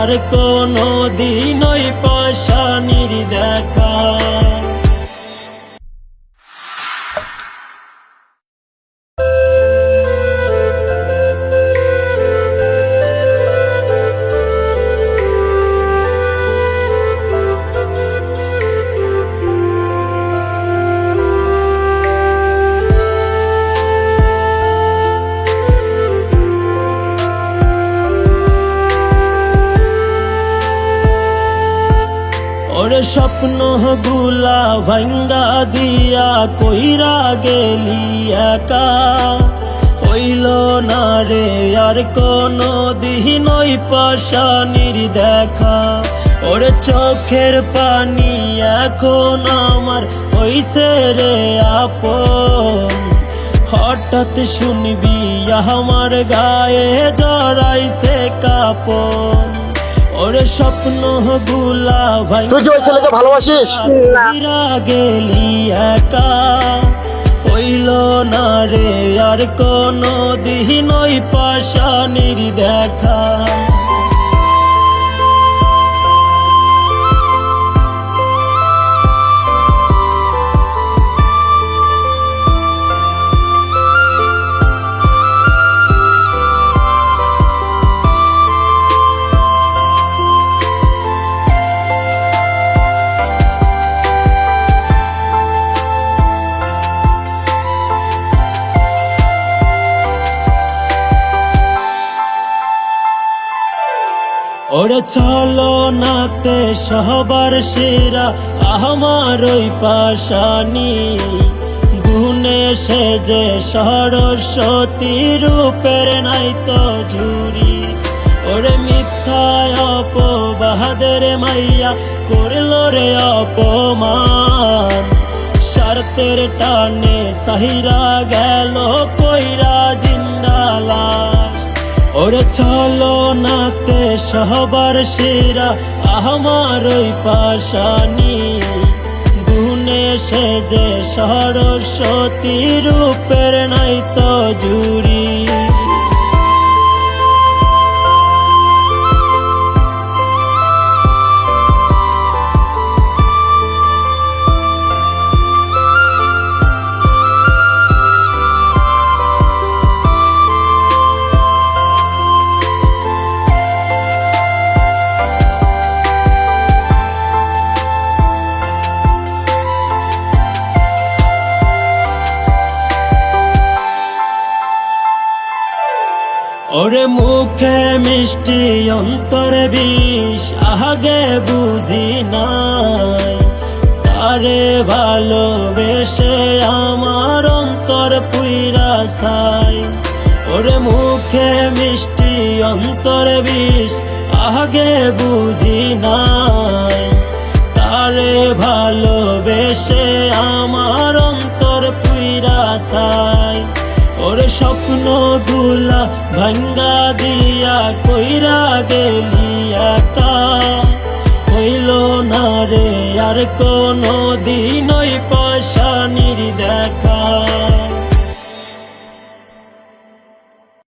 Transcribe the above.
আর কোনো দিন ওই পাশানির দেখা। ওরে স্বপ্ন গুলা ভাঙ্গা দিয়া কইরা গেলি একা, হইল না রে আর কোনো দিন ওই পাশানির দেখা। ওরে চোখের পানি এখন আমার হইছে রে আপন, হঠাৎ শুনবি আমার গায়ে জড়াইছে কাপন। ওরে স্বপ্ন গুলা ভাই তুই কি ওই ছেলেকে ভালোবাসিস? গেলি একা, হইল না রে আর কোনো দিন ওই পাশানির দেখা। ওরে চলো নাতে সবার সেরা আমার ওই পাশানি, গুণে সেজে সরস্বতী রূপের নাই তো ঝুরি। ওরে মিথ্যায় অপবাদের মাইয়া করলো রে অপমান, স্বার্থের টানে সাহিরা গেল কইরা জিন্দালা। ওরে চলো নাতে সবার সেরা আমার ওই পাশানি, গুণে সেজে সরস্বতী রূপের নাই তো ঝুরি। ওরে মুখে মিষ্টি অন্তরে বিষ আগে বুঝি নাই, তারে ভালোবেসে আমার অন্তর পুইরা ছাই। ওরে মুখে মিষ্টি অন্তরে বিষ আগে বুঝি নাই, তারে ভালোবেসে আমার অন্তর পুইরা ছাই। ওরে স্বপ্ন গুলা ভাঙ্গা দিয়া কইরা গেলি একা, হইল না রে আর কোনো দিন ওই পাশানির দেখা।